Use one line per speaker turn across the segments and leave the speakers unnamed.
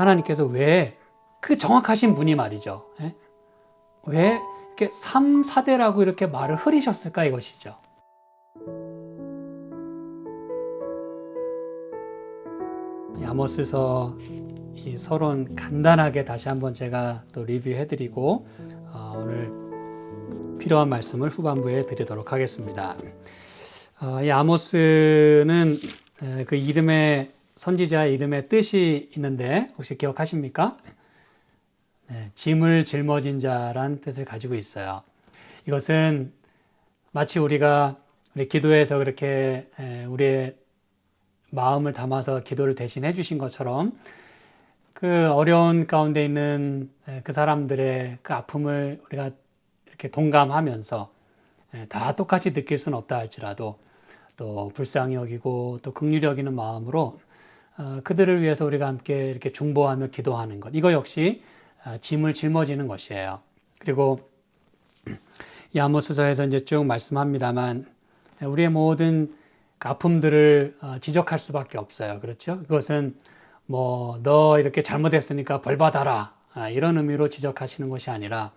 하나님께서 왜 그 정확하신 분이 말이죠. 왜 이렇게 3, 4대라고 이렇게 말을 흐리셨을까 이것이죠. 아모스서 이 서론 간단하게 다시 한번 제가 또 리뷰해드리고 오늘 필요한 말씀을 후반부에 드리도록 하겠습니다. 이 아모스는 그 이름의 선지자의 이름의 뜻이 있는데 혹시 기억하십니까? 짐을 짊어진 자란 뜻을 가지고 있어요. 이것은 마치 우리가 우리 기도에서 그렇게 우리의 마음을 담아서 기도를 대신해 주신 것처럼 그 어려운 가운데 있는 그 사람들의 그 아픔을 우리가 이렇게 동감하면서 다 똑같이 느낄 수는 없다 할지라도 또 불쌍히 여기고 또 긍휼히 여기는 마음으로 그들을 위해서 우리가 함께 이렇게 중보하며 기도하는 것, 이거 역시 짐을 짊어지는 것이에요. 그리고 이 아모스서에서 이제 쭉 말씀합니다만 우리의 모든 아픔들을 지적할 수밖에 없어요. 그렇죠? 그것은 뭐 너 이렇게 잘못했으니까 벌 받아라 이런 의미로 지적하시는 것이 아니라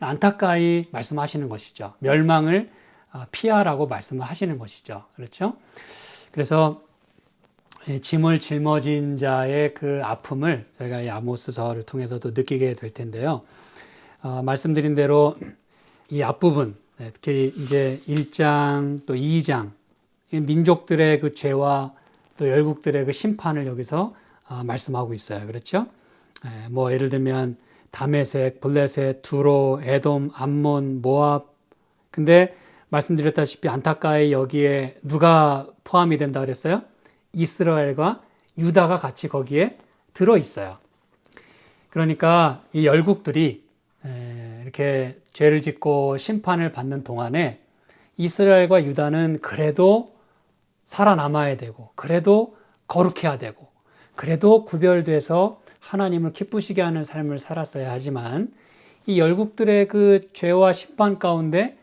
안타까이 말씀하시는 것이죠. 멸망을 피하라고 말씀을 하시는 것이죠. 그렇죠? 그래서 짐을 짊어진 자의 그 아픔을 저희가 이 아모스서를 통해서도 느끼게 될 텐데요. 말씀드린 대로 이 앞부분, 특히 이제 1장 또 2장 민족들의 그 죄와 또 열국들의 그 심판을 여기서 말씀하고 있어요. 그렇죠? 뭐 예를 들면 다메섹, 블레셋, 두로, 에돔, 암몬, 모압. 근데 말씀드렸다시피 안타까이 여기에 누가 포함이 된다 그랬어요? 이스라엘과 유다가 같이 거기에 들어 있어요. 그러니까 이 열국들이 이렇게 죄를 짓고 심판을 받는 동안에 이스라엘과 유다는 그래도 살아남아야 되고, 그래도 거룩해야 되고, 그래도 구별돼서 하나님을 기쁘시게 하는 삶을 살았어야 하지만 이 열국들의 그 죄와 심판 가운데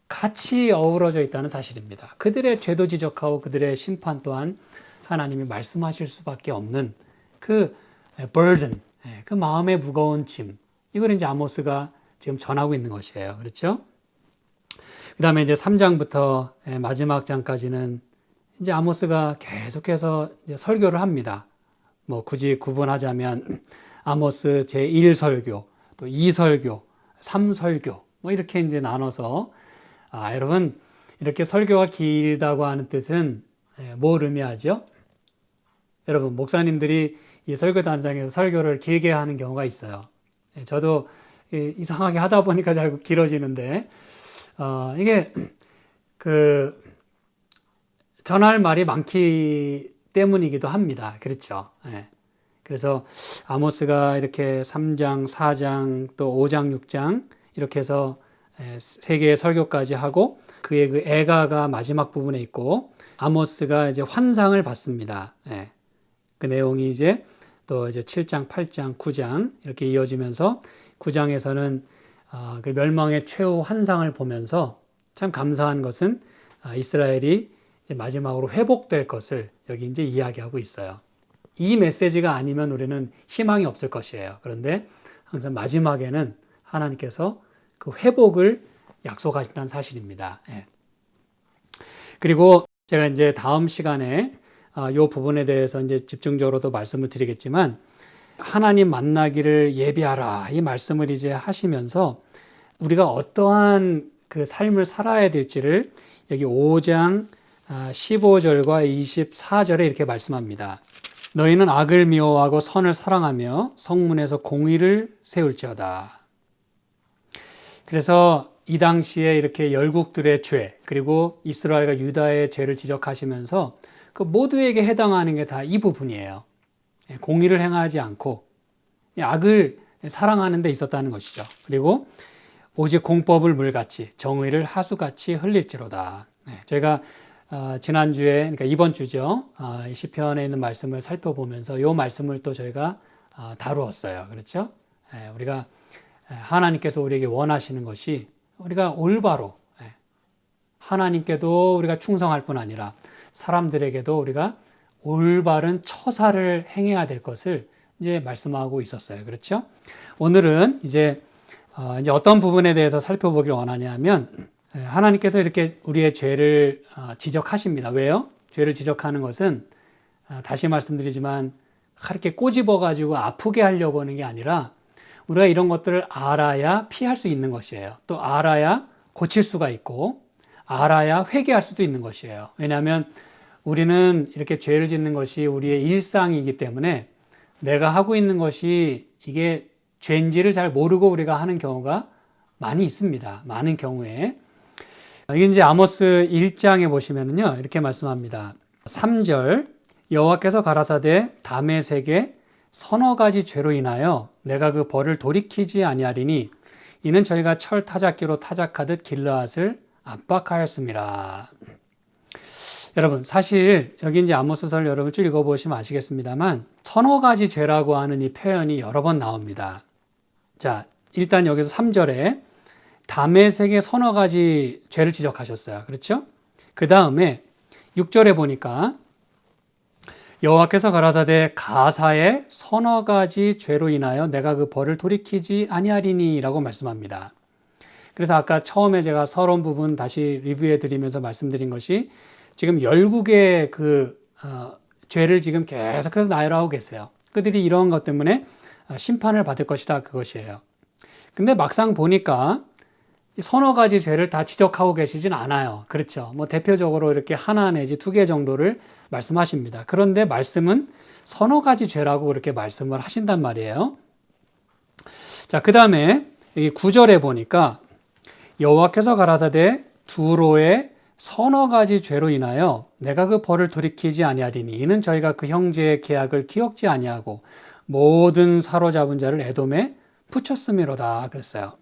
같이 어우러져 있다는 사실입니다. 그들의 죄도 지적하고 그들의 심판 또한 하나님이 말씀하실 수밖에 없는 그 burden, 그 마음의 무거운 짐, 이걸 이제 아모스가 지금 전하고 있는 것이에요. 그렇죠? 그 다음에 이제 3장부터 마지막 장까지는 이제 아모스가 계속해서 이제 설교를 합니다. 뭐 굳이 구분하자면 아모스 제1설교, 또 2설교, 3설교, 뭐 이렇게 이제 나눠서 여러분 이렇게 설교가 길다고 하는 뜻은 뭘 의미하죠? 여러분 목사님들이 이 설교단장에서 설교를 길게 하는 경우가 있어요. 저도 이상하게 하다 보니까 자꾸 길어지는데 이게 그 전할 말이 많기 때문이기도 합니다. 그렇죠? 그래서 아모스가 이렇게 3장, 4장, 또 5장, 6장 이렇게 해서 세 개의 설교까지 하고 그의 그 애가가 마지막 부분에 있고 아모스가 이제 환상을 받습니다. 그 내용이 이제 또 이제 7장, 8장, 9장 이렇게 이어지면서 9장에서는 그 멸망의 최후 환상을 보면서 참 감사한 것은 이스라엘이 이제 마지막으로 회복될 것을 여기 이제 이야기하고 있어요. 이 메시지가 아니면 우리는 희망이 없을 것이에요. 그런데 항상 마지막에는 하나님께서 그 회복을 약속하신다는 사실입니다. 그리고 제가 이제 다음 시간에 이 부분에 대해서 이제 집중적으로도 말씀을 드리겠지만 하나님 만나기를 예비하라 이 말씀을 이제 하시면서 우리가 어떠한 그 삶을 살아야 될지를 여기 5장 15절과 24절에 이렇게 말씀합니다. 너희는 악을 미워하고 선을 사랑하며 성문에서 공의를 세울지어다. 그래서 이 당시에 이렇게 열국들의 죄 그리고 이스라엘과 유다의 죄를 지적하시면서 그 모두에게 해당하는 게 다 이 부분이에요. 공의를 행하지 않고 악을 사랑하는 데 있었다는 것이죠. 그리고 오직 공법을 물같이 정의를 하수같이 흘릴지로다. 제가 지난주에 그러니까 이번 주죠. 시편에 있는 말씀을 살펴보면서 이 말씀을 또 저희가 다루었어요. 그렇죠? 우리가 하나님께서 우리에게 원하시는 것이 우리가 올바로 하나님께도 우리가 충성할 뿐 아니라 사람들에게도 우리가 올바른 처사를 행해야 될 것을 이제 말씀하고 있었어요. 그렇죠? 오늘은 이제 어떤 부분에 대해서 살펴보길 원하냐면 하나님께서 이렇게 우리의 죄를 지적하십니다. 왜요? 죄를 지적하는 것은 다시 말씀드리지만 그렇게 꼬집어 가지고 아프게 하려고 하는 게 아니라 우리가 이런 것들을 알아야 피할 수 있는 것이에요. 또 알아야 고칠 수가 있고 알아야 회개할 수도 있는 것이에요. 왜냐하면 우리는 이렇게 죄를 짓는 것이 우리의 일상이기 때문에 내가 하고 있는 것이 이게 죄인지를 잘 모르고 우리가 하는 경우가 많이 있습니다. 많은 경우에. 이게 이제 아모스 1장에 보시면은요, 이렇게 말씀합니다. 3절, 여호와께서 가라사대 다메섹에 서너 가지 죄로 인하여 내가 그 벌을 돌이키지 아니하리니 이는 저희가 철 타작기로 타작하듯 길르앗을 압박하였습니다. 여러분, 사실 여기 이제 아모스서를 여러분 쭉 읽어보시면 아시겠습니다만 서너 가지 죄라고 하는 이 표현이 여러 번 나옵니다. 자, 일단 여기서 3절에 다메섹의 서너 가지 죄를 지적하셨어요. 그렇죠? 그 다음에 6절에 보니까 여호와께서 가라사대 가사의 서너 가지 죄로 인하여 내가 그 벌을 돌이키지 아니하리니 라고 말씀합니다. 그래서 아까 처음에 제가 서론 부분 다시 리뷰해 드리면서 말씀드린 것이 지금 12개의 죄를 지금 계속해서 나열하고 계세요. 그들이 이런 것 때문에 심판을 받을 것이다, 그것이에요. 근데 막상 보니까 서너 가지 죄를 다 지적하고 계시진 않아요. 그렇죠. 뭐 대표적으로 이렇게 하나 내지 2개 정도를 말씀하십니다. 그런데 말씀은 서너 가지 죄라고 그렇게 말씀을 하신단 말이에요. 자, 그 다음에 여기 9절에 보니까 여호와께서 가라사대 두로의 서너 가지 죄로 인하여 내가 그 벌을 돌이키지 아니하리니 이는 저희가 그 형제의 계약을 기억지 아니하고 모든 사로잡은 자를 에돔에 붙였음이로다 그랬어요.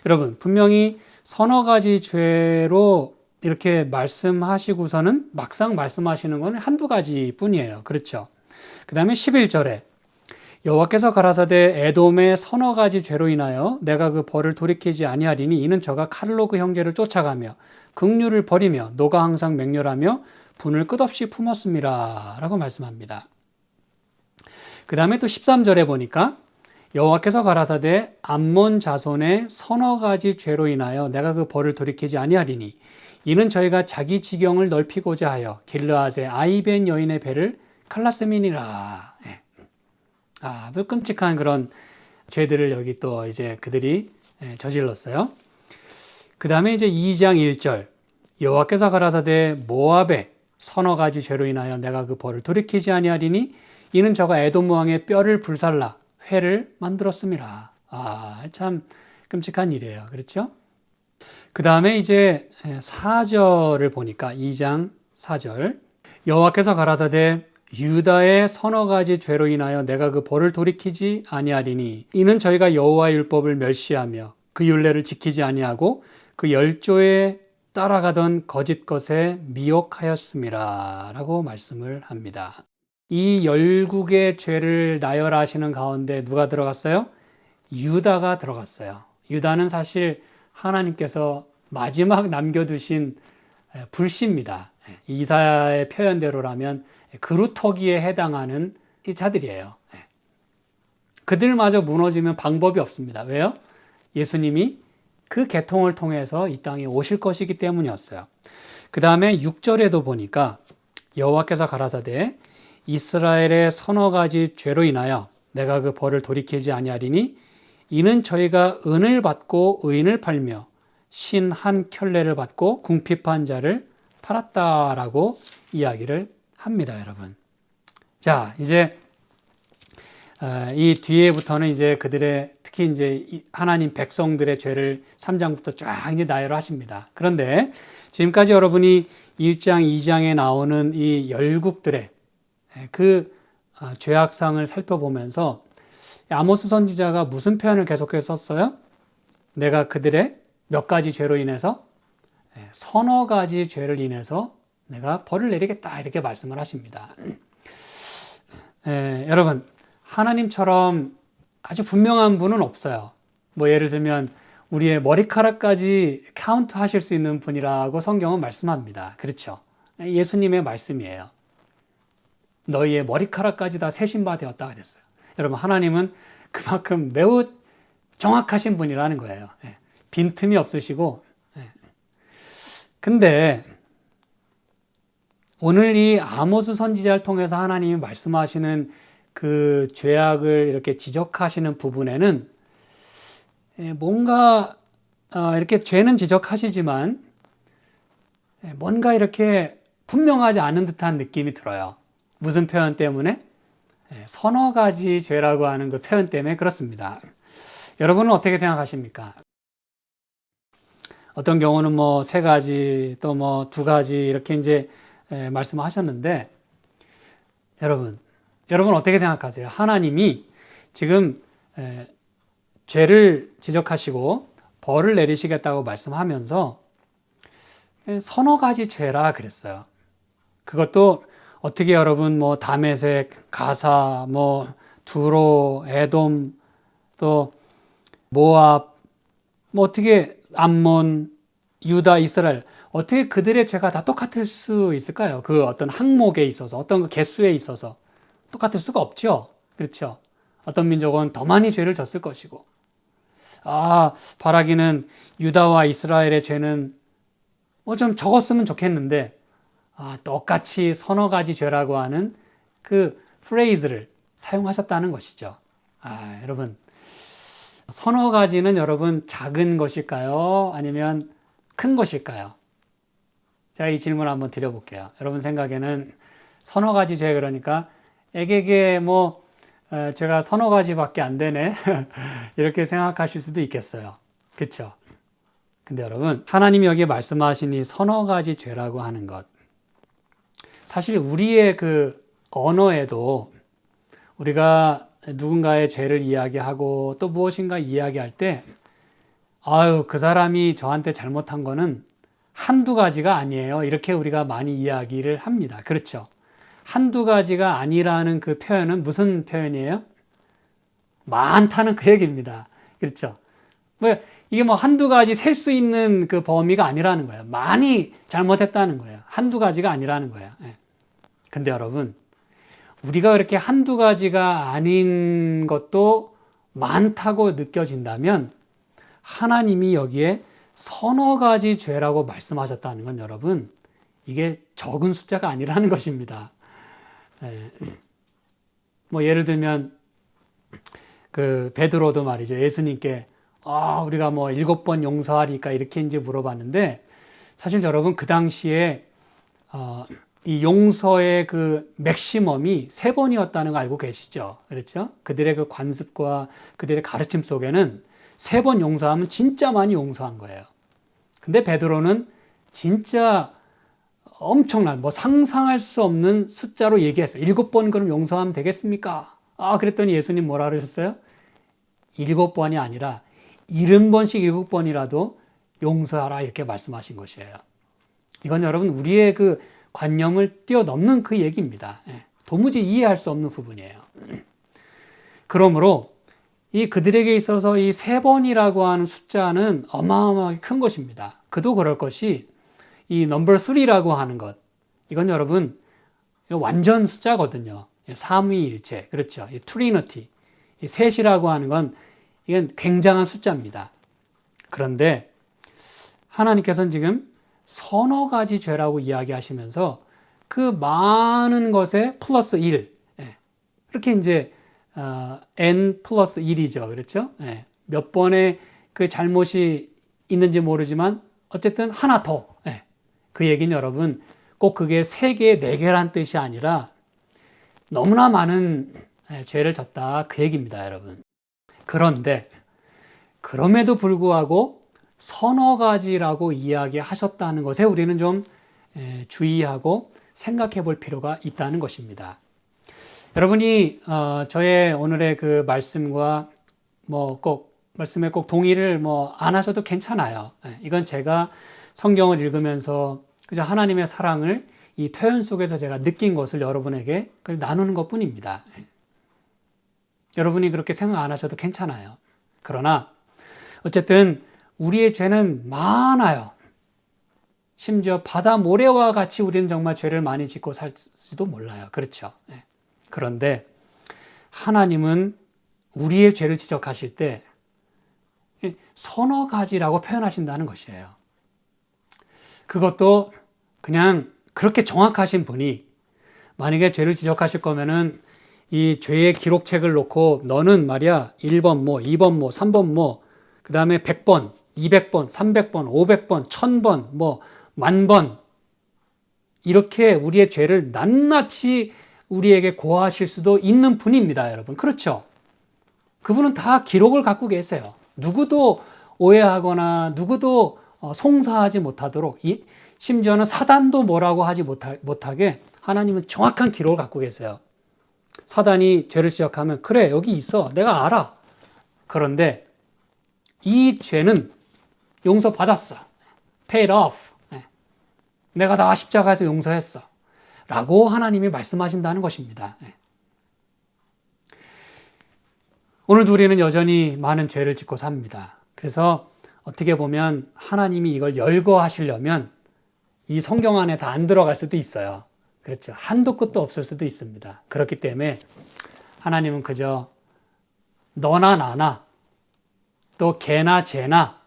여러분, 분명히 서너 가지 죄로 이렇게 말씀하시고서는 막상 말씀하시는 건 한두 가지 뿐이에요. 그렇죠? 그 다음에 11절에 여호와께서 가라사대 에돔의 서너 가지 죄로 인하여 내가 그 벌을 돌이키지 아니하리니 이는 저가 칼로 그 형제를 쫓아가며 긍휼을 버리며 노가 항상 맹렬하며 분을 끝없이 품었습니다 라고 말씀합니다. 그 다음에 또 13절에 보니까 여호와께서 가라사대 암몬 자손의 서너 가지 죄로 인하여 내가 그 벌을 돌이키지 아니하리니 이는 저희가 자기 지경을 넓히고자 하여 길르앗의 아이벤 여인의 배를 칼랐음이니라. 아주 끔찍한 그런 죄들을 여기 또 이제 그들이 저질렀어요. 그 다음에 이제 2장 1절 여호와께서 가라사대 모압의 서너 가지 죄로 인하여 내가 그 벌을 돌이키지 아니하리니 이는 저가 에돔 왕의 뼈를 불살라 회를 만들었습니다. 참 끔찍한 일이에요. 그렇죠? 그 다음에 이제 4절을 보니까 2장 4절 여호와께서 가라사대 유다의 서너 가지 죄로 인하여 내가 그 벌을 돌이키지 아니하리니 이는 저희가 여호와의 율법을 멸시하며 그 율례를 지키지 아니하고 그 열조에 따라가던 거짓 것에 미혹하였습니다 라고 말씀을 합니다. 이 12개의 죄를 나열하시는 가운데 누가 들어갔어요? 유다가 들어갔어요. 유다는 사실 하나님께서 마지막 남겨두신 불씨입니다. 이사야의 표현대로라면 그루터기에 해당하는 이 자들이에요. 그들마저 무너지면 방법이 없습니다. 왜요? 예수님이 그 계통을 통해서 이 땅에 오실 것이기 때문이었어요. 그 다음에 6절에도 보니까 여호와께서 가라사대 이스라엘의 서너 가지 죄로 인하여 내가 그 벌을 돌이키지 아니하리니 이는 저희가 은을 받고 의인을 팔며 신 한 켤레를 받고 궁핍한 자를 팔았다라고 이야기를 합니다, 여러분. 자, 이제 이 뒤에부터는 이제 그들의 특히 이제 하나님 백성들의 죄를 3장부터 쫙 이제 나열을 하십니다. 그런데 지금까지 여러분이 1장, 2장에 나오는 이 열국들의 그 죄악상을 살펴보면서 아모스 선지자가 무슨 표현을 계속해서 썼어요? 내가 그들의 몇 가지 죄로 인해서 서너 가지 죄를 인해서 내가 벌을 내리겠다 이렇게 말씀을 하십니다. 여러분, 하나님처럼 아주 분명한 분은 없어요. 뭐 예를 들면 우리의 머리카락까지 카운트 하실 수 있는 분이라고 성경은 말씀합니다. 그렇죠? 예수님의 말씀이에요. 너희의 머리카락까지 다 세신 바 되었다 그랬어요. 여러분, 하나님은 그만큼 매우 정확하신 분이라는 거예요. 빈틈이 없으시고. 근데 오늘 이 아모스 선지자를 통해서 하나님이 말씀하시는 그 죄악을 이렇게 지적하시는 부분에는 뭔가 이렇게 죄는 지적하시지만 뭔가 이렇게 분명하지 않은 듯한 느낌이 들어요. 무슨 표현 때문에? 서너 가지 죄라고 하는 그 표현 때문에 그렇습니다. 여러분은 어떻게 생각하십니까? 어떤 경우는 뭐 세 가지, 또 뭐 두 가지 이렇게 이제 말씀하셨는데, 여러분 어떻게 생각하세요? 하나님이 지금 죄를 지적하시고 벌을 내리시겠다고 말씀하면서 서너 가지 죄라 그랬어요. 그것도 어떻게 여러분 뭐 다메섹, 가사, 뭐 두로, 에돔, 또 모압, 뭐 어떻게 암몬, 유다, 이스라엘, 어떻게 그들의 죄가 다 똑같을 수 있을까요? 그 어떤 항목에 있어서, 어떤 그 개수에 있어서 똑같을 수가 없죠. 그렇죠? 어떤 민족은 더 많이 죄를 졌을 것이고, 바라기는 유다와 이스라엘의 죄는 뭐 좀 적었으면 좋겠는데, 똑같이 서너 가지 죄라고 하는 그 프레이즈를 사용하셨다는 것이죠. 여러분, 서너 가지는 여러분 작은 것일까요? 아니면 큰 것일까요? 제가 이 질문을 한번 드려볼게요. 여러분 생각에는 서너 가지 죄 그러니까 에게게 뭐 제가 서너 가지밖에 안 되네 이렇게 생각하실 수도 있겠어요. 그렇죠? 근데 여러분, 하나님이 여기에 말씀하신 이 서너 가지 죄라고 하는 것, 사실 우리의 그 언어에도 우리가 누군가의 죄를 이야기하고 또 무엇인가 이야기할 때 그 사람이 저한테 잘못한 거는 한두 가지가 아니에요. 이렇게 우리가 많이 이야기를 합니다. 그렇죠? 한두 가지가 아니라는 그 표현은 무슨 표현이에요? 많다는 그 얘기입니다. 그렇죠? 이게 뭐 한두 가지 셀 수 있는 그 범위가 아니라는 거예요. 많이 잘못했다는 거예요. 한두 가지가 아니라는 거예요. 근데 여러분, 우리가 그렇게 한두 가지가 아닌 것도 많다고 느껴진다면 하나님이 여기에 서너 가지 죄라고 말씀하셨다는 건 여러분, 이게 적은 숫자가 아니라는 것입니다. 뭐 예를 들면 그 베드로도 말이죠. 예수님께 우리가 뭐 7번 용서하리까 이렇게 이제 물어봤는데, 사실 여러분 그 당시에 이 용서의 그 맥시멈이 3번이었다는 거 알고 계시죠? 그렇죠? 그들의 그 관습과 그들의 가르침 속에는 3번 용서하면 진짜 많이 용서한 거예요. 근데 베드로는 진짜 엄청난, 뭐 상상할 수 없는 숫자로 얘기했어요. 7번 그럼 용서하면 되겠습니까? 그랬더니 예수님 뭐라 그러셨어요? 7번이 아니라 70번씩 7번이라도 용서하라 이렇게 말씀하신 것이에요. 이건 여러분 우리의 그 관념을 뛰어넘는 그 얘기입니다. 도무지 이해할 수 없는 부분이에요. 그러므로 이 그들에게 있어서 이 3번이라고 하는 숫자는 어마어마하게 큰 것입니다. 그도 그럴 것이 이 넘버 3라고 하는 것, 이건 여러분 완전 숫자거든요. 삼위일체, 그렇죠? 이 트리니티, 이 셋이라고 하는 건 이건 굉장한 숫자입니다. 그런데 하나님께서는 지금 서너 가지 죄라고 이야기하시면서 그 많은 것에 플러스 1, 이렇게 이제 n 플러스 1이죠. 그렇죠? 몇 번의 그 잘못이 있는지 모르지만 어쨌든 하나 더. 그 얘기는 여러분 꼭 그게 3개, 4개란 뜻이 아니라 너무나 많은 죄를 졌다 그 얘기입니다, 여러분. 그런데 그럼에도 불구하고 서너 가지라고 이야기하셨다는 것에 우리는 좀 주의하고 생각해 볼 필요가 있다는 것입니다. 여러분이 저의 오늘의 그 말씀과 뭐 꼭 말씀에 꼭 동의를 뭐 안 하셔도 괜찮아요. 이건 제가 성경을 읽으면서 그저 하나님의 사랑을 이 표현 속에서 제가 느낀 것을 여러분에게 나누는 것뿐입니다. 여러분이 그렇게 생각 안 하셔도 괜찮아요. 그러나 어쨌든 우리의 죄는 많아요. 심지어 바다 모래와 같이 우리는 정말 죄를 많이 짓고 살지도 몰라요. 그렇죠? 그런데 하나님은 우리의 죄를 지적하실 때 서너 가지라고 표현하신다는 것이에요. 그것도 그냥 그렇게 정확하신 분이 만약에 죄를 지적하실 거면은 이 죄의 기록책을 놓고 너는 말이야 1번 뭐 2번 뭐 3번 뭐 그 다음에 100번 200번 300번 500번 1000번 뭐 10,000번 이렇게 우리의 죄를 낱낱이 우리에게 고하실 수도 있는 분입니다, 여러분. 그렇죠? 그분은 다 기록을 갖고 계세요. 누구도 오해하거나 누구도 송사하지 못하도록, 심지어는 사단도 뭐라고 하지 못하게 하나님은 정확한 기록을 갖고 계세요. 사단이 죄를 지적하면 그래 여기 있어 내가 알아. 그런데 이 죄는 용서받았어. paid off. 내가 다 십자가에서 용서했어. 라고 하나님이 말씀하신다는 것입니다. 오늘도 우리는 여전히 많은 죄를 짓고 삽니다. 그래서 어떻게 보면 하나님이 이걸 열거하시려면 이 성경 안에 다 안 들어갈 수도 있어요. 그렇죠. 한도 끝도 없을 수도 있습니다. 그렇기 때문에 하나님은 그저 너나 나나 또 개나 쟤나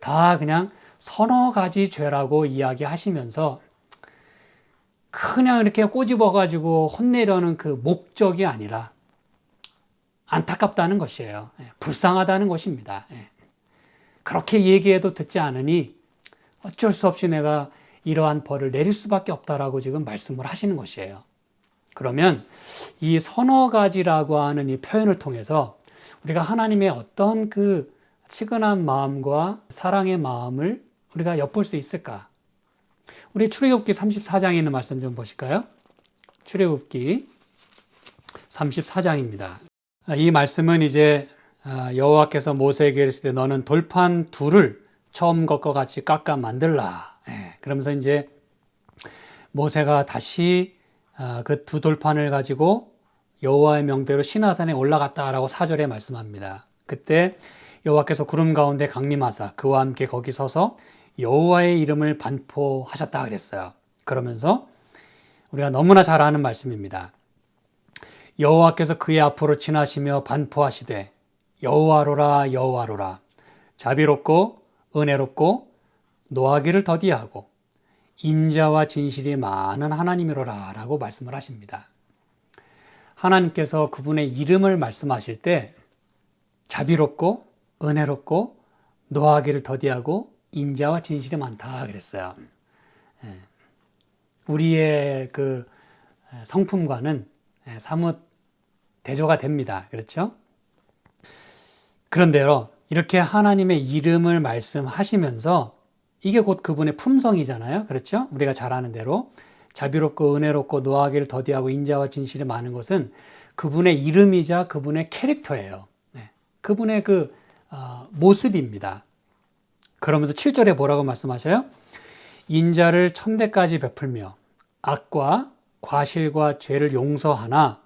다 그냥 서너 가지 죄라고 이야기하시면서 그냥 이렇게 꼬집어가지고 혼내려는 그 목적이 아니라 안타깝다는 것이에요. 불쌍하다는 것입니다. 그렇게 얘기해도 듣지 않으니 어쩔 수 없이 내가 이러한 벌을 내릴 수밖에 없다라고 지금 말씀을 하시는 것이에요. 그러면 이 서너 가지라고 하는 이 표현을 통해서 우리가 하나님의 어떤 그 치근한 마음과 사랑의 마음을 우리가 엿볼 수 있을까? 우리 출애굽기 34장에 있는 말씀 좀 보실까요? 출애굽기 34장입니다. 이 말씀은 이제 여호와께서 모세에게 이르시되 너는 돌판 둘을 처음 것과 같이 깎아 만들라. 그러면서 이제 모세가 다시 그 두 돌판을 가지고 여호와의 명대로 시나산에 올라갔다라고 4절에 말씀합니다. 그때 여호와께서 구름 가운데 강림하사 그와 함께 거기 서서 여호와의 이름을 반포하셨다 그랬어요. 그러면서 우리가 너무나 잘 아는 말씀입니다. 여호와께서 그의 앞으로 지나시며 반포하시되 여호와로라 여호와로라 자비롭고 은혜롭고 노하기를 더디하고 인자와 진실이 많은 하나님이로라 라고 말씀을 하십니다. 하나님께서 그분의 이름을 말씀하실 때 자비롭고 은혜롭고 노하기를 더디하고 인자와 진실이 많다 그랬어요. 우리의 그 성품과는 사뭇 대조가 됩니다. 그렇죠? 그런데요, 이렇게 하나님의 이름을 말씀하시면서 이게 곧 그분의 품성이잖아요. 그렇죠? 우리가 잘 아는 대로 자비롭고 은혜롭고 노하기를 더디하고 인자와 진실이 많은 것은 그분의 이름이자 그분의 캐릭터예요. 그분의 그 모습입니다. 그러면서 7절에 뭐라고 말씀하셔요? 인자를 천대까지 베풀며 악과 과실과 죄를 용서하나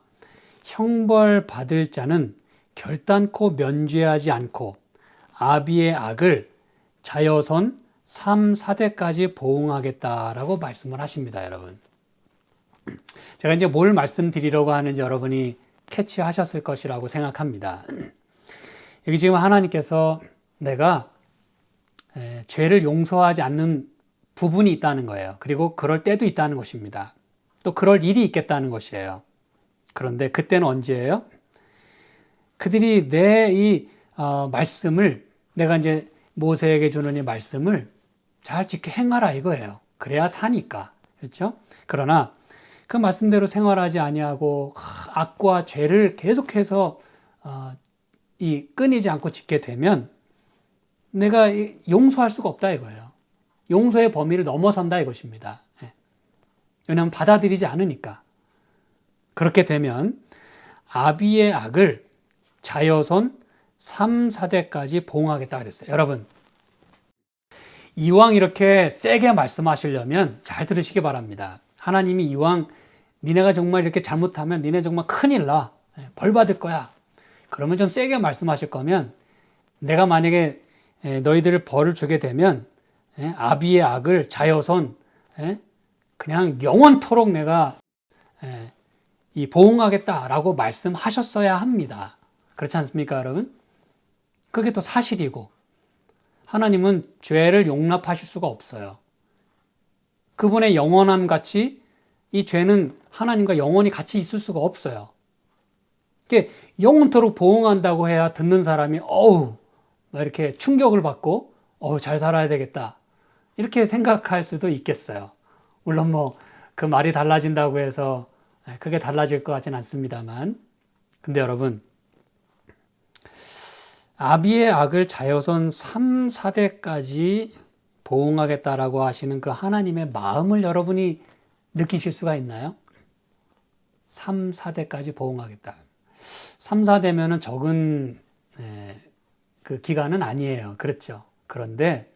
형벌 받을 자는 결단코 면죄하지 않고 아비의 악을 자여선 3, 4대까지 보응하겠다라고 말씀을 하십니다, 여러분. 제가 이제 뭘 말씀드리려고 하는지 여러분이 캐치하셨을 것이라고 생각합니다. 여기 지금 하나님께서 내가 죄를 용서하지 않는 부분이 있다는 거예요. 그리고 그럴 때도 있다는 것입니다. 또 그럴 일이 있겠다는 것이에요. 그런데 그때는 언제예요? 그들이 내 이 말씀을 내가 이제 모세에게 주는 이 말씀을 잘 지켜 행하라 이거예요. 그래야 사니까. 그렇죠? 그러나 그 말씀대로 생활하지 아니하고 악과 죄를 계속해서 이 끊이지 않고 짓게 되면 내가 용서할 수가 없다 이거예요. 용서의 범위를 넘어선다 이것입니다. 왜냐하면 받아들이지 않으니까. 그렇게 되면 아비의 악을 자여손 3, 4대까지 보응하겠다 그랬어요. 여러분, 이왕 이렇게 세게 말씀하시려면 잘 들으시기 바랍니다. 하나님이 이왕 니네가 정말 이렇게 잘못하면 니네 정말 큰일 나. 벌 받을 거야. 그러면 좀 세게 말씀하실 거면 내가 만약에 너희들을 벌을 주게 되면 아비의 악을 자여손 그냥 영원토록 내가 이 보응하겠다라고 말씀하셨어야 합니다. 그렇지 않습니까, 여러분? 그게 또 사실이고 하나님은 죄를 용납하실 수가 없어요. 그분의 영원함 같이 이 죄는 하나님과 영원히 같이 있을 수가 없어요. 이게 영원토록 보응한다고 해야 듣는 사람이 어우 막 이렇게 충격을 받고 어우 잘 살아야 되겠다 이렇게 생각할 수도 있겠어요. 물론 뭐 그 말이 달라진다고 해서 크게 달라질 것 같지는 않습니다만, 근데 여러분, 아비의 악을 자여선 3, 4대까지 보응하겠다라고 하시는 그 하나님의 마음을 여러분이 느끼실 수가 있나요? 3, 4대까지 보응하겠다. 3, 4대면은 적은 그 기간은 아니에요. 그렇죠. 그런데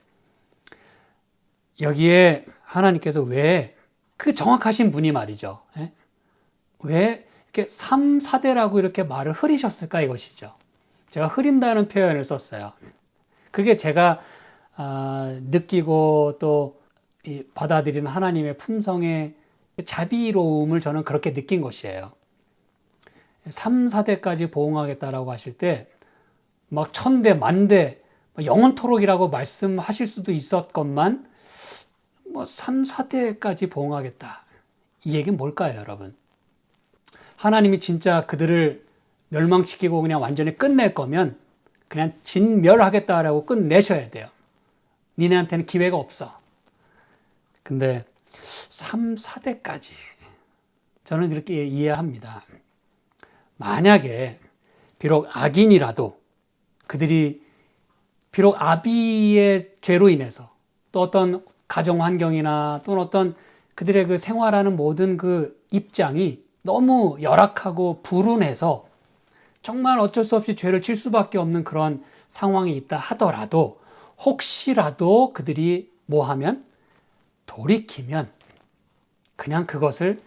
여기에 하나님께서 왜 그 정확하신 분이 말이죠. 왜 이렇게 3, 4대라고 이렇게 말을 흐리셨을까 이것이죠. 제가 흐린다는 표현을 썼어요. 그게 제가 느끼고 또 받아들이는 하나님의 품성의 자비로움을 저는 그렇게 느낀 것이에요. 3, 4대까지 보응하겠다라고 하실 때 막 1000대, 10,000대, 영원토록이라고 말씀하실 수도 있었건만 뭐 3, 4대까지 보응하겠다. 이 얘기는 뭘까요, 여러분? 하나님이 진짜 그들을 멸망시키고 그냥 완전히 끝낼 거면 그냥 진멸하겠다라고 끝내셔야 돼요. 니네한테는 기회가 없어. 근데 3, 4대까지 저는 그렇게 이해합니다. 만약에 비록 악인이라도 그들이 비록 아비의 죄로 인해서 또 어떤 가정 환경이나 또는 어떤 그들의 그 생활하는 모든 그 입장이 너무 열악하고 불운해서 정말 어쩔 수 없이 죄를 질 수밖에 없는 그런 상황이 있다 하더라도 혹시라도 그들이 뭐 하면 돌이키면 그냥 그것을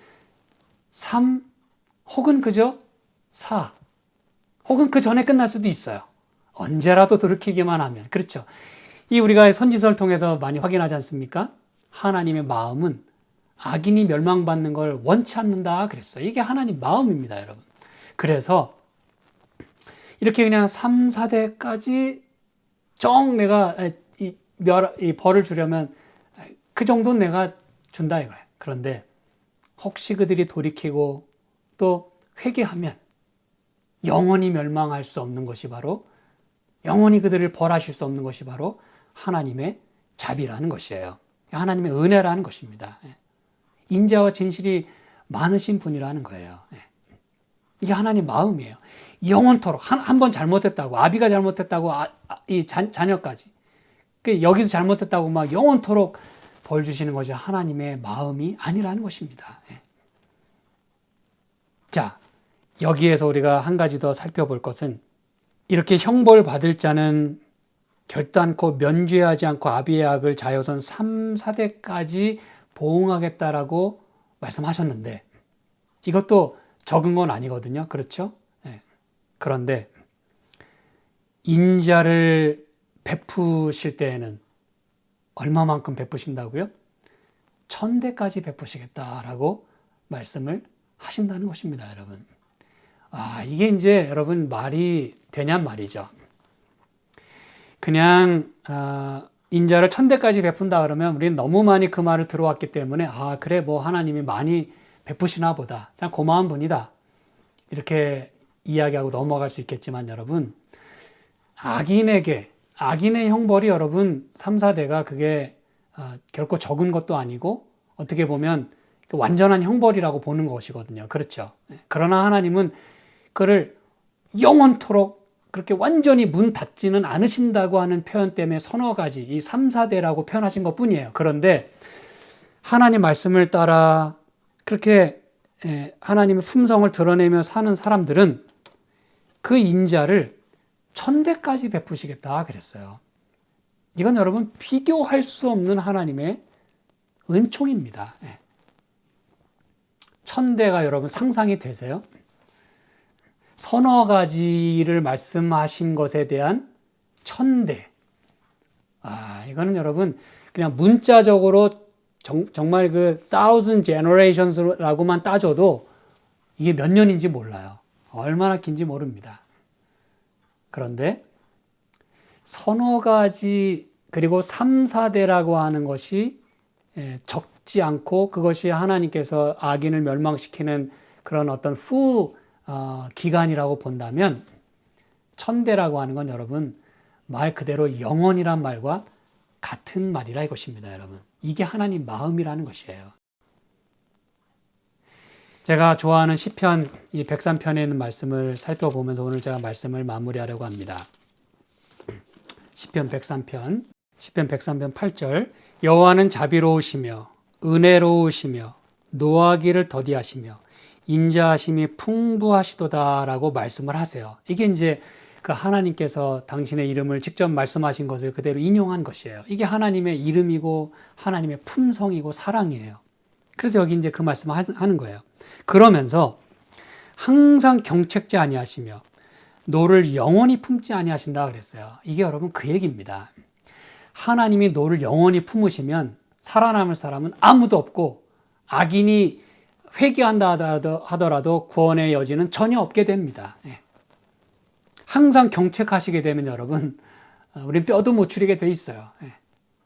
3 혹은 그저 4 혹은 그 전에 끝날 수도 있어요. 언제라도 돌이키기만 하면. 그렇죠. 이 우리가 선지서를 통해서 많이 확인하지 않습니까? 하나님의 마음은 악인이 멸망받는 걸 원치 않는다 그랬어요. 이게 하나님 마음입니다, 여러분. 그래서 이렇게 그냥 3, 4대까지 내가 이 벌을 주려면 그 정도는 내가 준다 이거예요. 그런데 혹시 그들이 돌이키고 또 회개하면 영원히 멸망할 수 없는 것이 바로, 영원히 그들을 벌하실 수 없는 것이 바로 하나님의 자비라는 것이에요. 하나님의 은혜라는 것입니다. 인자와 진실이 많으신 분이라는 거예요. 이게 하나님 마음이에요. 영원토록 한 번 잘못했다고, 아비가 잘못했다고 이 자녀까지 여기서 잘못했다고 막 영원토록 벌 주시는 것이 하나님의 마음이 아니라는 것입니다. 자, 여기에서 우리가 한 가지 더 살펴볼 것은, 이렇게 형벌 받을 자는 결단코 면죄하지 않고 아비의 악을 자여선 3, 4대까지 보응하겠다라고 말씀하셨는데 이것도 적은 건 아니거든요. 그렇죠? 그런데 인자를 베푸실 때에는 얼마만큼 베푸신다고요? 1000대까지 베푸시겠다라고 말씀을 하신다는 것입니다, 여러분. 이게 이제 여러분 말이 되냔 말이죠. 그냥 인자를 1000대까지 베푼다 그러면 우리는 너무 많이 그 말을 들어왔기 때문에 그래 뭐 하나님이 많이 베푸시나 보다, 참 고마운 분이다 이렇게 이야기하고 넘어갈 수 있겠지만, 여러분, 악인의 형벌이 여러분 3, 4대가 그게 결코 적은 것도 아니고 어떻게 보면 완전한 형벌이라고 보는 것이거든요. 그렇죠? 그러나 하나님은 그를 영원토록 그렇게 완전히 문 닫지는 않으신다고 하는 표현 때문에 서너 가지, 이 3, 4대라고 표현하신 것 뿐이에요. 그런데 하나님 말씀을 따라 그렇게 하나님의 품성을 드러내며 사는 사람들은 그 인자를 1000대까지 베푸시겠다 그랬어요. 이건 여러분 비교할 수 없는 하나님의 은총입니다. 1000대가 여러분 상상이 되세요? 서너 가지를 말씀하신 것에 대한 1000대. 이거는 여러분 그냥 문자적으로 정말 그 1000 generations라고만 따져도 이게 몇 년인지 몰라요. 얼마나 긴지 모릅니다. 그런데 서너 가지 그리고 3, 4대라고 하는 것이 적지 않고 그것이 하나님께서 악인을 멸망시키는 그런 어떤 기간이라고 본다면 1000대라고 하는 건 여러분 말 그대로 영원이란 말과 같은 말이라 이것입니다. 여러분 이게 하나님 마음이라는 것이에요. 제가 좋아하는 시편 이 103편에 있는 말씀을 살펴보면서 오늘 제가 말씀을 마무리하려고 합니다. 시편 103편 8절 여호와는 자비로우시며 은혜로우시며 노하기를 더디하시며 인자하심이 풍부하시도다라고 말씀을 하세요. 이게 이제 그 하나님께서 당신의 이름을 직접 말씀하신 것을 그대로 인용한 것이에요. 이게 하나님의 이름이고 하나님의 품성이고 사랑이에요. 그래서 여기 이제 그 말씀을 하는 거예요. 그러면서 항상 경책지 아니하시며 노를 영원히 품지 아니하신다 그랬어요. 이게 여러분 그 얘기입니다. 하나님이 노를 영원히 품으시면 살아남을 사람은 아무도 없고 악인이 회개한다 하더라도 구원의 여지는 전혀 없게 됩니다. 항상 경책하시게 되면 여러분 우린 뼈도 못 추리게 돼 있어요.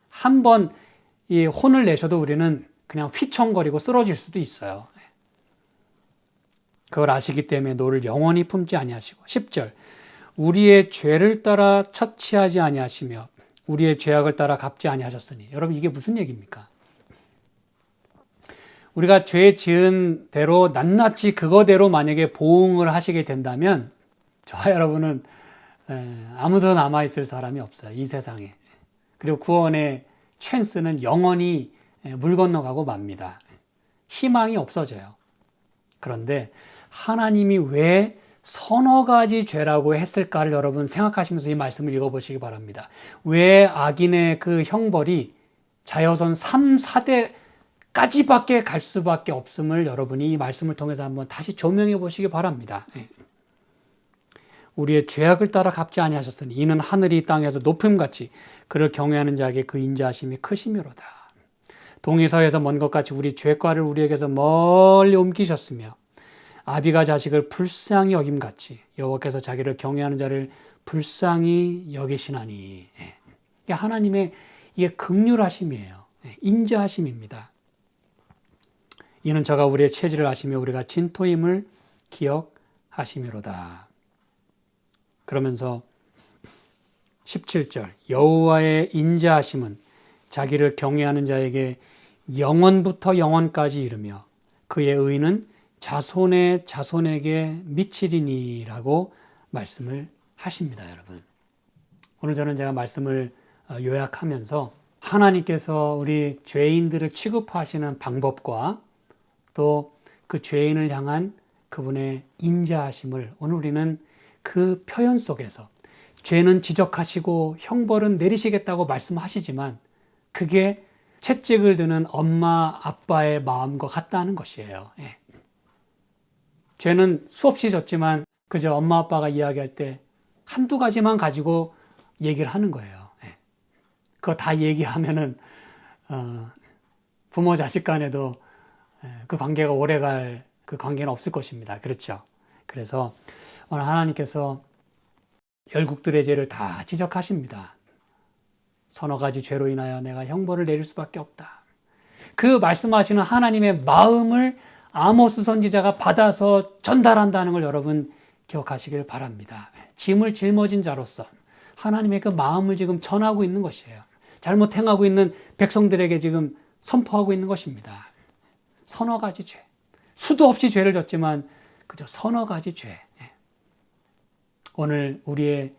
한번 이 혼을 내셔도 우리는 그냥 휘청거리고 쓰러질 수도 있어요. 그걸 아시기 때문에 노를 영원히 품지 아니하시고 10절 우리의 죄를 따라 처치하지 아니하시며 우리의 죄악을 따라 갚지 아니하셨으니 여러분 이게 무슨 얘기입니까? 우리가 죄 지은 대로 낱낱이 그거대로 만약에 보응을 하시게 된다면 저와 여러분은 아무도 남아있을 사람이 없어요. 이 세상에. 그리고 구원의 찬스는 영원히 물 건너가고 맙니다. 희망이 없어져요. 그런데 하나님이 왜 서너 가지 죄라고 했을까를 여러분 생각하시면서 이 말씀을 읽어보시기 바랍니다. 왜 악인의 그 형벌이 자여선 3, 4대까지밖에 갈 수밖에 없음을 여러분이 이 말씀을 통해서 한번 다시 조명해 보시기 바랍니다. 우리의 죄악을 따라 갚지 아니하셨으니 이는 하늘이 땅에서 높음같이 그를 경외하는 자에게 그 인자하심이 크심이로다. 동에서에서 먼 것 같이 우리 죄과를 우리에게서 멀리 옮기셨으며 아비가 자식을 불쌍히 여김같이 여호와께서 자기를 경외하는 자를 불쌍히 여기시나니. 이게 하나님의 이게 긍휼하심이에요. 인자하심입니다. 이는 저가 우리의 체질을 아시며 우리가 진토임을 기억하심이로다. 그러면서 17절 여호와의 인자하심은 자기를 경외하는 자에게 영원부터 영원까지 이르며 그의 의는 자손의 자손에게 미치리니라고 말씀을 하십니다. 여러분 오늘 저는 제가 말씀을 요약하면서 하나님께서 우리 죄인들을 취급하시는 방법과 또 그 죄인을 향한 그분의 인자하심을 오늘 우리는 그 표현 속에서 죄는 지적하시고 형벌은 내리시겠다고 말씀하시지만 그게 채찍을 드는 엄마 아빠의 마음과 같다는 것이에요. 죄는 수없이 졌지만 그저 엄마 아빠가 이야기할 때 한두 가지만 가지고 얘기를 하는 거예요. 그거 다 얘기하면은 부모 자식 간에도 그 관계가 오래갈 그 관계는 없을 것입니다. 그렇죠? 그래서 오늘 하나님께서 열국들의 죄를 다 지적하십니다. 서너 가지 죄로 인하여 내가 형벌을 내릴 수밖에 없다. 그 말씀하시는 하나님의 마음을 아모스 선지자가 받아서 전달한다는 걸 여러분 기억하시길 바랍니다. 짐을 짊어진 자로서 하나님의 그 마음을 지금 전하고 있는 것이에요. 잘못 행하고 있는 백성들에게 지금 선포하고 있는 것입니다. 서너 가지 죄. 수도 없이 죄를 졌지만 그저 서너 가지 죄. 오늘 우리의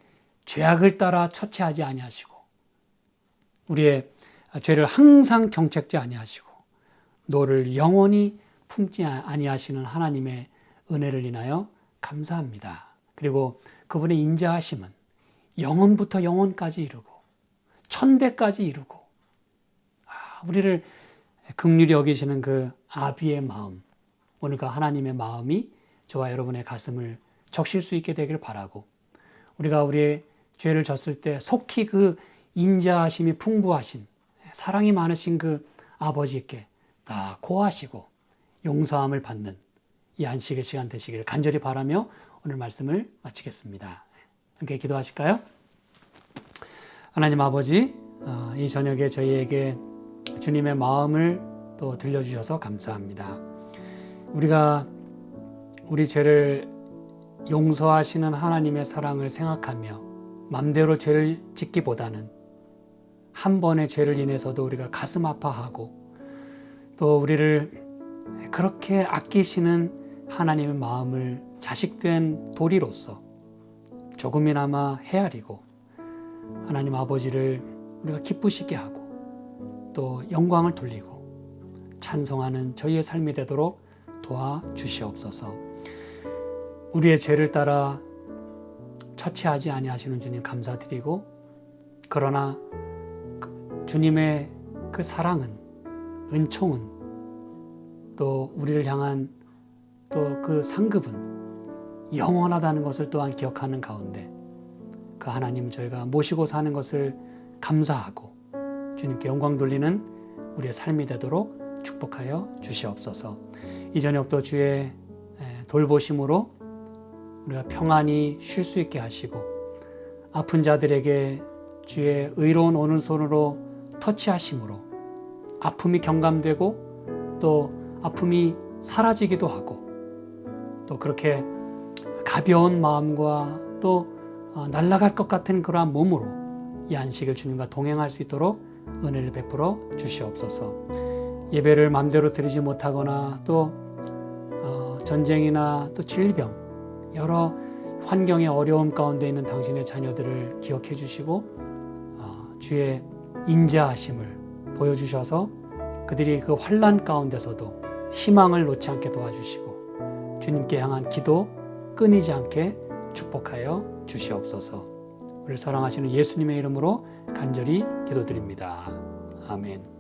죄악을 따라 처치하지 아니하시고 우리의 죄를 항상 경책지 아니하시고 노를 영원히 품지 아니하시는 하나님의 은혜를 인하여 감사합니다. 그리고 그분의 인자하심은 영원부터 영원까지 이루고 천대까지 이루고 우리를 긍휼히 여기시는 그 아비의 마음, 오늘 그 하나님의 마음이 저와 여러분의 가슴을 적실 수 있게 되길 바라고 우리가 우리의 죄를 졌을 때 속히 그 인자하심이 풍부하신 사랑이 많으신 그 아버지께 다 고하시고 용서함을 받는 이 안식일 시간 되시기를 간절히 바라며 오늘 말씀을 마치겠습니다. 함께 기도하실까요? 하나님 아버지, 이 저녁에 저희에게 주님의 마음을 또 들려주셔서 감사합니다. 우리가 우리 죄를 용서하시는 하나님의 사랑을 생각하며 맘대로 죄를 짓기보다는 한 번의 죄를 인해서도 우리가 가슴 아파하고 또 우리를 그렇게 아끼시는 하나님의 마음을 자식된 도리로서 조금이나마 헤아리고 하나님 아버지를 우리가 기쁘시게 하고 또 영광을 돌리고 찬송하는 저희의 삶이 되도록 도와주시옵소서. 우리의 죄를 따라 처치하지 아니하시는 주님 감사드리고, 그러나 주님의 그 사랑은, 은총은, 또 우리를 향한 또 그 상급은 영원하다는 것을 또한 기억하는 가운데 그 하나님 저희가 모시고 사는 것을 감사하고 주님께 영광 돌리는 우리의 삶이 되도록 축복하여 주시옵소서. 이 저녁도 주의 돌보심으로 우리가 평안히 쉴 수 있게 하시고, 아픈 자들에게 주의 의로운 오른손으로 터치하심으로 아픔이 경감되고 또 아픔이 사라지기도 하고, 또 그렇게 가벼운 마음과 또 날아갈 것 같은 그러한 몸으로 이 안식을 주님과 동행할 수 있도록 은혜를 베풀어 주시옵소서. 예배를 마음대로 드리지 못하거나 또 전쟁이나 또 질병, 여러 환경의 어려움 가운데 있는 당신의 자녀들을 기억해 주시고 주의 인자하심을 보여주셔서 그들이 그 환난 가운데서도 희망을 놓지 않게 도와주시고 주님께 향한 기도 끊이지 않게 축복하여 주시옵소서. 우리를 사랑하시는 예수님의 이름으로 간절히 기도드립니다. 아멘.